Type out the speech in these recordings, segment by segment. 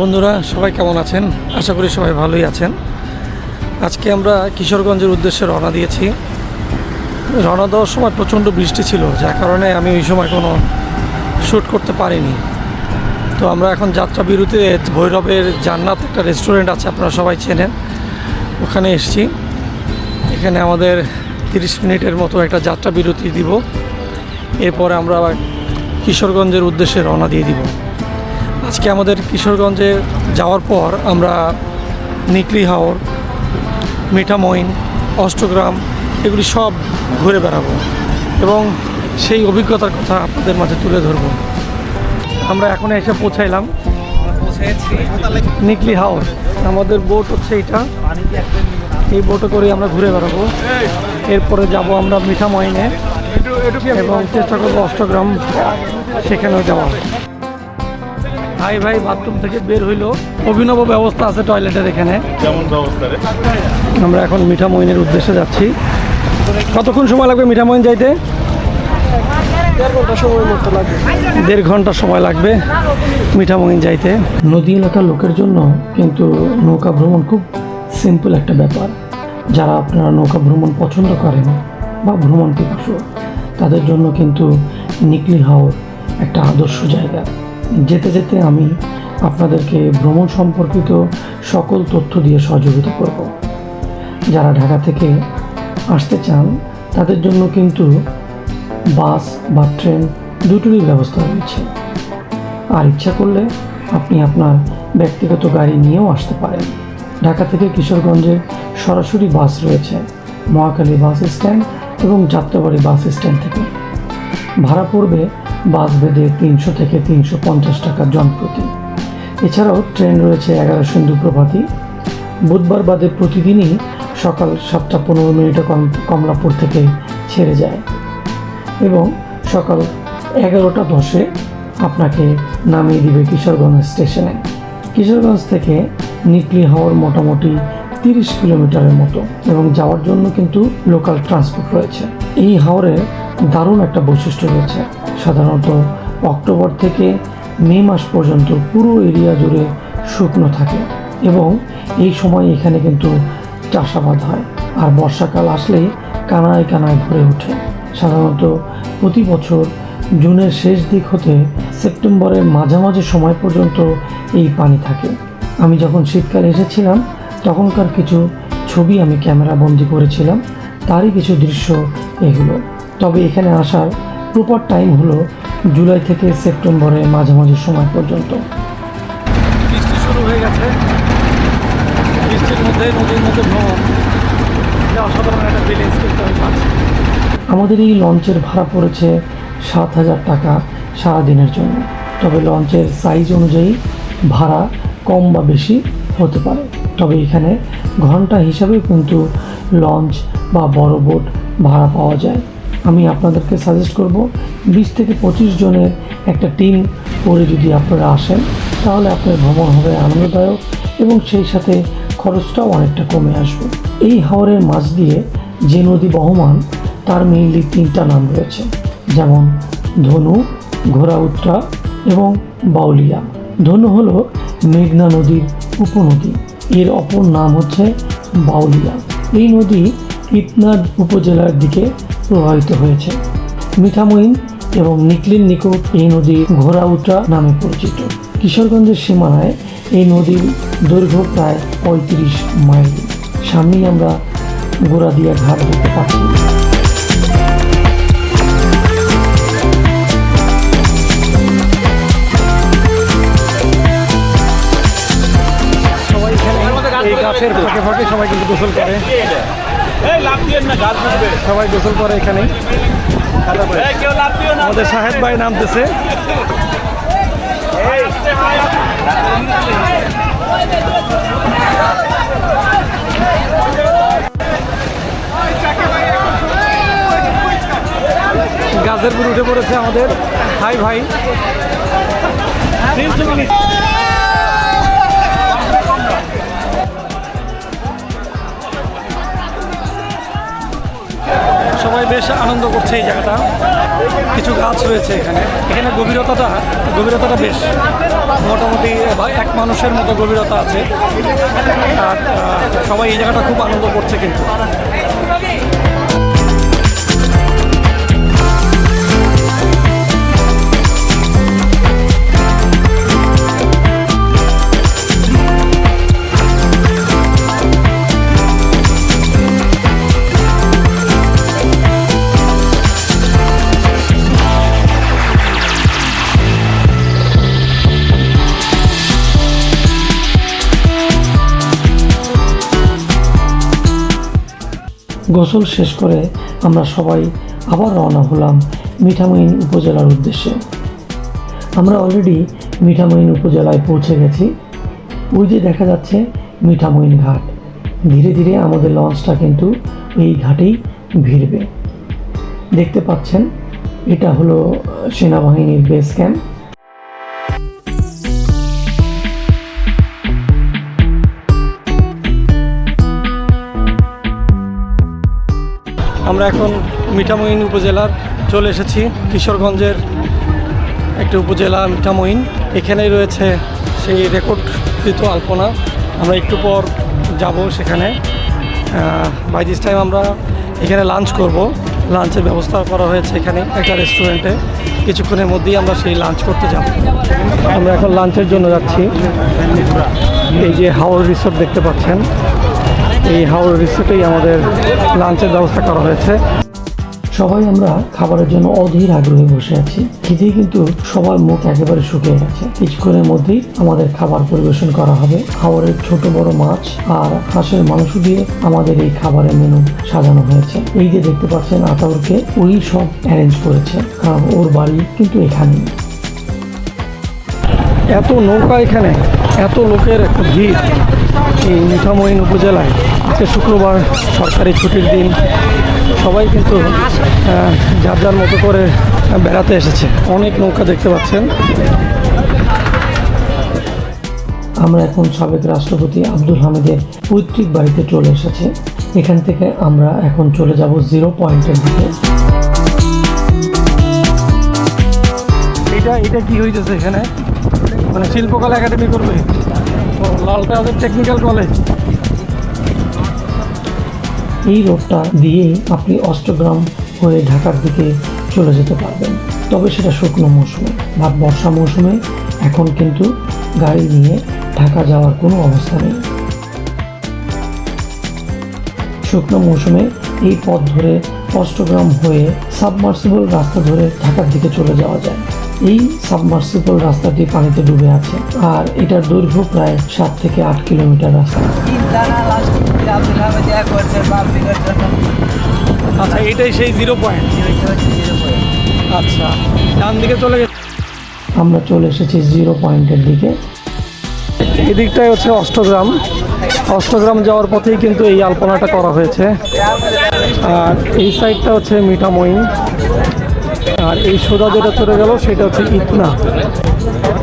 বন্ধুরা সবাই কেমন আছেন? আশা করি সবাই ভালোই আছেন। আজকে আমরা কিশোরগঞ্জের উদ্দেশ্যে রওনা দিয়েছি। রওনা দেওয়ার সময় প্রচণ্ড বৃষ্টি ছিল, যার কারণে আমি ওই সময় কোনো শ্যুট করতে পারিনি। তো আমরা এখন যাত্রা বিরতিতে ভৈরবের জান্নাত একটা রেস্টুরেন্ট আছে, আপনারা সবাই চেনেন, ওখানে এসেছি। এখানে আমাদের 30 মিনিটের মতো একটা যাত্রা বিরতি দিব। এরপরে আমরা আবার কিশোরগঞ্জের উদ্দেশ্যে রওনা দিয়ে দিব। আজকে আমাদের কিশোরগঞ্জে যাওয়ার পর আমরা নিকলি হাওর, মিঠামইন, অষ্টগ্রাম এগুলি সব ঘুরে বেড়াবো এবং সেই অভিজ্ঞতার কথা আপনাদের মাঝে তুলে ধরবো। আমরা এখন এসে পৌঁছাইলাম নিকলি হাওর। আমাদের বোট হচ্ছে এইটা, এই বোটে করে আমরা ঘুরে বেড়াবো। এরপরে যাব আমরা মিঠামইনে এবং চেষ্টা করবো অষ্টগ্রাম সেখানেও যাওয়া। ভাই ভাই বাথরুম থেকে বের হইলো, অভিনব ব্যবস্থা আছে টয়লেটের এখানে। কেমন ব্যবস্থা রে? আমরা এখন মিঠামইনের উদ্দেশ্যে যাচ্ছি। কতক্ষণ সময় লাগবে মিঠামইন যাইতে? 1.5 ঘন্টা সময় লাগবে মিঠামইন যাইতে। নদী এলাকার লোকের জন্য কিন্তু নৌকা ভ্রমণ খুব সিম্পল একটা ব্যাপার। যারা আপনারা নৌকা ভ্রমণ পছন্দ করেন বা ভ্রমণ পিপাসু, তাদের জন্য কিন্তু নিকলি হাওর একটা আদর্শ জায়গা। যেতে যেতে আমি আপনাদেরকে ভ্রমণ সম্পর্কিত সকল তথ্য দিয়ে সহযোগিতা করব। যারা ঢাকা থেকে আসতে চান তাদের জন্য কিন্তু বাস বা ট্রেন দুটোরই ব্যবস্থা রয়েছে। আর ইচ্ছা করলে আপনি আপনার ব্যক্তিগত গাড়ি নিয়েও আসতে পারেন। ঢাকা থেকে কিশোরগঞ্জে সরাসরি বাস রয়েছে মহাখালী বাস স্ট্যান্ড এবং যাত্রাবাড়ি বাস স্ট্যান্ড থেকে। ভাড়া পড়বে বাস ভেদে 300 থেকে 350 টাকা জনপ্রতি। এছাড়াও ট্রেন রয়েছে 11 সিন্ধু প্রভাতী। বুধবার বাদে প্রতিদিনই সকাল 7:15 কমলাপুর থেকে ছেড়ে যায় এবং সকাল 11:10 আপনাকে নামিয়ে দিবে কিশোরগঞ্জ স্টেশনে। কিশোরগঞ্জ থেকে নিকলি হাওর মোটামুটি 30 কিলোমিটারের মতো এবং যাওয়ার জন্য কিন্তু লোকাল ট্রান্সপোর্ট রয়েছে। এই হাওরের দারুণ একটা বৈশিষ্ট্য রয়েছে। সাধারণত অক্টোবর থেকে মে মাস পর্যন্ত পুরো এরিয়া জুড়ে শুকনো থাকে এবং এই সময় এখানে কিন্তু চাষাবাদ হয়। আর বর্ষাকাল আসলেই কানায় কানায় ভরে ওঠে। সাধারণত প্রতি বছর জুনের শেষ দিক হতে সেপ্টেম্বরের মাঝামাঝি সময় পর্যন্ত এই পানি থাকে। আমি যখন শীতকালে এসেছিলাম তখনকার কিছু ছবি আমি ক্যামেরা বন্দি করেছিলাম, তারই কিছু দৃশ্য এগুলো। তবে এখানে আসার প্রপার টাইম হলো জুলাই থেকে সেপ্টেম্বরের মাঝামাঝি সময় পর্যন্ত। বৃষ্টি শুরু হয়ে গেছে, বৃষ্টির মধ্যে নদীর মধ্যে ভ্রমণ অসাধারণ একটা ফিলিংস কিন্তু আমি পাচ্ছি। আমাদের এই লঞ্চের ভাড়া পড়েছে 7,000 টাকা সারাদিনের জন্য। তবে লঞ্চের সাইজ অনুযায়ী ভাড়া কম বা বেশি হতে পারে। তবে এখানে ঘন্টা হিসাবে কিন্তু লঞ্চ বা বড় বোট ভাড়া পাওয়া যায়। আমি আপনাদেরকে সাজেস্ট করব 20 থেকে 25 জনের একটা টিম করে যদি আপনারা আসেন তাহলে আপনার ভ্রমণ হবে আনন্দদায়ক এবং সেই সাথে খরচটাও অনেকটা কমে আসবে। এই হাওরের মাঝ দিয়ে যে নদী বহমান তার মেইনলি 3টা নাম রয়েছে, যেমন ধনু, ঘোড়াউত্রা এবং বাউলিয়া। ধনু হলো মেঘনা নদীর উপনদী, এর অপর নাম হচ্ছে বাউলিয়া। এই নদী ইতনাদ উপজেলার দিকে প্রবাহিত হয়েছে। মিঠামইন এবং নিকলির নিকট এই নদী ঘোড়াউত্রা নামে পরিচিত। কিশোরগঞ্জের সীমানায় এই নদীর দৈর্ঘ্য প্রায় 35 মাইল। সামনেই আমরা গোড়াদিয়া ঘাট দেখতে পাচ্ছি। সবাই এখানে এই গাছের ফাঁকে ফাঁকে সবাই কিন্তু গোসল করে। সবাই গোসল করে এখানেই। আমাদের সাহেব ভাই নামতেছে। গাছের উপর উঠে পড়েছে আমাদের হাই ভাই। সবাই বেশ আনন্দ করছে এই জায়গাটা। কিছু গাছ রয়েছে এখানে। এখানে গভীরতাটা বেশ মোটামুটি এক মানুষের মতো গভীরতা আছে। আর সবাই এই জায়গাটা খুব আনন্দ করছে কিন্তু। গোসল শেষ করে আমরা সবাই আবার রওনা হলাম মিঠামইন উপজেলার উদ্দেশ্যে। আমরা অলরেডি মিঠামইন উপজেলায় পৌঁছে গেছি। ওই যে দেখা যাচ্ছে মিঠামইন ঘাট। ধীরে ধীরে আমাদের লঞ্চটা কিন্তু এই ঘাটেই ভিড়বে। দেখতে পাচ্ছেন এটা হলো সেনাবাহিনীর বেস ক্যাম্প। আমরা এখন মিঠামইন উপজেলার চলে এসেছি। কিশোরগঞ্জের একটা উপজেলা মিঠামইন। এখানেই রয়েছে সেই রেকর্ডকৃত আলপনা। আমরা একটু পর যাব সেখানে। বাই দিস টাইম আমরা এখানে লাঞ্চ করব। লাঞ্চের ব্যবস্থা করা হয়েছে এখানে একটা রেস্টুরেন্টে। কিছুক্ষণের মধ্যেই আমরা সেই লাঞ্চ করতে যাব। আমরা এখন লাঞ্চের জন্য যাচ্ছি। এই যে হাওর রিসোর্ট দেখতে পাচ্ছেন, এই হাওর রিসোর্টেই আমাদের লাঞ্চের ব্যবস্থা করা হয়েছে। সবাই আমরা খাবারের জন্য অধীর আগ্রহে বসে আছি। খিদেই কিন্তু সবার মুখ একেবারে শুকিয়ে গেছে। কিছুক্ষণের মধ্যেই আমাদের খাবার পরিবেশন করা হবে। হাওরের ছোট বড় মাছ আর হাঁসের মাংস দিয়ে আমাদের এই খাবারের মেনু সাজানো হয়েছে। এই যে দেখতে পাচ্ছেন আতাউরকে ওই সব অ্যারেঞ্জ করেছে, কারণ ওর বাড়ি কিন্তু এখানেই। এত নৌকা এখানে, এত লোকের একটা ভিড় এই মিঠামইন উপজেলায়। আজকে শুক্রবার, সরকারি ছুটির দিন। সবাই কিন্তু যার যার মতো করে বেড়াতে এসেছে। অনেক নৌকা দেখতে পাচ্ছেন। আমরা এখন সাবেক রাষ্ট্রপতি আব্দুল হামিদের পৈতৃক বাড়িতে চলে এসেছি। এখান থেকে আমরা এখন চলে যাব 0 পয়েন্টের দিকে। এটা কি হইতেছে এখানে? মানে শিল্পকলা একাডেমি করবে, লালবাগ টেকনিক্যাল কলেজ। এই রোডটা দিয়েই আপনি অষ্টগ্রাম হয়ে ঢাকার দিকে চলে যেতে পারবেন, তবে সেটা শুকনো মৌসুমে। বা বর্ষা মৌসুমে এখন কিন্তু গাড়ি নিয়ে ঢাকা যাওয়ার কোনো অবস্থা নেই। শুকনো মৌসুমে এই পথ ধরে অষ্টগ্রাম হয়ে সাবমার্সিবল রাস্তা ধরে ঢাকার দিকে চলে যাওয়া যায়। এই সাবমার্সিবল রাস্তাটি পানিতে ডুবে আছে, আর এটার দৈর্ঘ্য প্রায় 7 থেকে 8 কিলোমিটার রাস্তা। আচ্ছা, এটাই সেই 0 পয়েন্ট। আচ্ছা, ডান দিকে চলে গেছে। আমরা চলে এসেছি 0 পয়েন্টের দিকে। এই দিকটাই হচ্ছে অষ্টগ্রাম। অষ্টগ্রাম যাওয়ার পথেই কিন্তু এই আলপনাটা করা হয়েছে। আর এই সাইডটা হচ্ছে মিঠামইন। আর এই সোজা যেটা চলে গেল সেটা হচ্ছে ইতনা।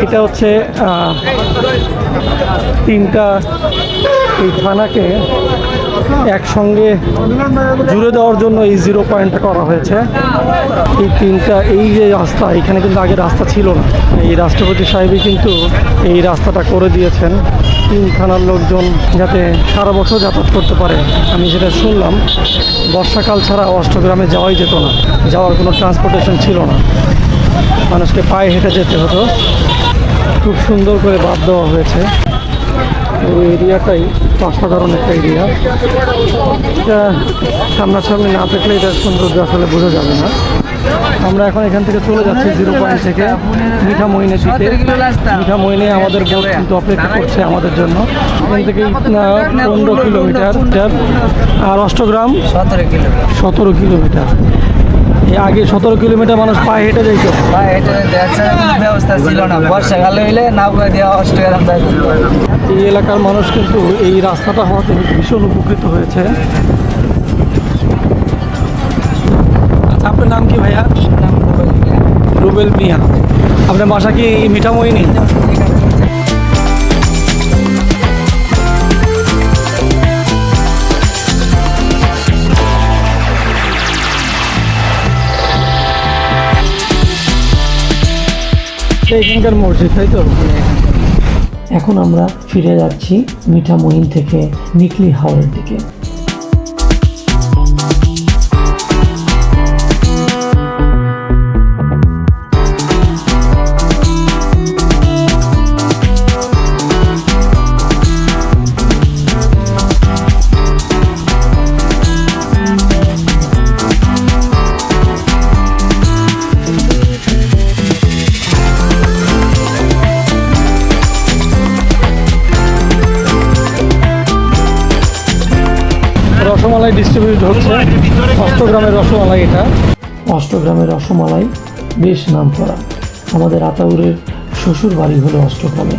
এটা হচ্ছে 3টা এই থানাকে একসঙ্গে জুড়ে দেওয়ার জন্য এই 0 পয়েন্টটা করা হয়েছে। এই 3টা, এই যে রাস্তা, এখানে কিন্তু আগে রাস্তা ছিল না। এই রাষ্ট্রপতি সাহেবই কিন্তু এই রাস্তাটা করে দিয়েছেন 3 থানার লোকজন যাতে সারা বছর যাতায়াত করতে পারে। আমি যেটা শুনলাম, বর্ষাকাল ছাড়া অষ্টগ্রামে যাওয়াই যেত না, যাওয়ার কোনো ট্রান্সপোর্টেশন ছিল না, মানুষকে পায়ে হেঁটে যেতে হতো। খুব সুন্দর করে বাঁধ দেওয়া হয়েছে। ওই এরিয়াটাই অসাধারণ একটা এরিয়া। এটা সামনাসামনি না দেখলে এটা সৌন্দর্য আসলে বোঝা যাবে না। আমরা এখন এখান থেকে চলে যাচ্ছি 0 পয়েন্ট থেকে মিঠামইনের দিকে। মিঠামইনে আমাদের বোট কিন্তু অপেক্ষা করছে আমাদের জন্য। এখান থেকে ইতনা 15 কিলোমিটার, আর অষ্টগ্রাম 17 কিলোমিটার। আগে 17 কিলোমিটার মানুষ পায়ে হেঁটে যাইতো। ব্যবস্থা ছিল না, বর্ষাকালে হইলে নৌকা দিয়ে অষ্টগ্রাম যায়। এই এলাকার মানুষ কিন্তু এই রাস্তাটা হওয়াতে ভীষণ উপকৃত হয়েছে। আচ্ছা, আপনার নাম কি ভাইয়া? রুবেল মিয়া। আপনার বাসা কি মিঠামইনি? এটা এখানকার মসজিদ, তাই তো? এখন আমরা ফিরে যাচ্ছি মিঠামইন থেকে নিকলি হাওরের দিকে। রসমালাই ডিস্ট্রিবিউট হচ্ছে, অষ্টগ্রামের রসমালাই। এটা অষ্টগ্রামের রসমালাই বেশ নাম করা। আমাদের আতাউরের শ্বশুর বাড়ি হলো অষ্টগ্রামে,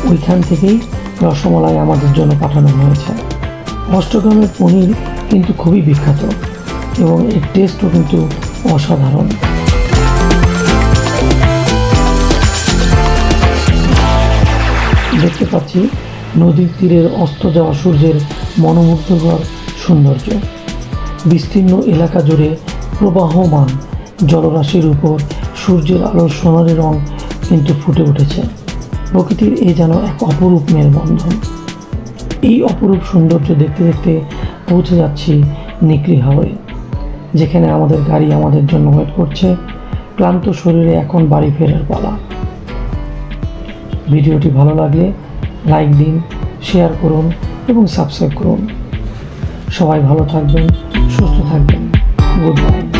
ওইখান থেকেই রসমালাই আমাদের জন্য পাঠানো হয়েছে। অষ্টগ্রামের পনির কিন্তু খুবই বিখ্যাত এবং এর টেস্টও কিন্তু অসাধারণ। দেখতে পাচ্ছি নদীর তীরের অস্ত যাওয়া সূর্যের মনোমুগ্ধকর সৌন্দর্য। বিস্তীর্ণ এলাকা জুড়ে প্রবাহমান জলরাশির উপর সূর্যের আলোর সোনালি রং কিন্তু ফুটে উঠেছে। প্রকৃতির এ যেন এক অপরূপ মেলবন্ধন। এই অপরূপ সৌন্দর্য দেখতে দেখতে পৌঁছে যাচ্ছি নিকলি হাওরে, যেখানে আমাদের গাড়ি আমাদের জন্য ওয়েট করছে। ক্লান্ত শরীরে এখন বাড়ি ফেরার পালা। ভিডিওটি ভালো লাগলে লাইক দিন, শেয়ার করুন এবং সাবস্ক্রাইব করুন। সবাই ভালো থাকবেন, সুস্থ থাকবেন। Good bye.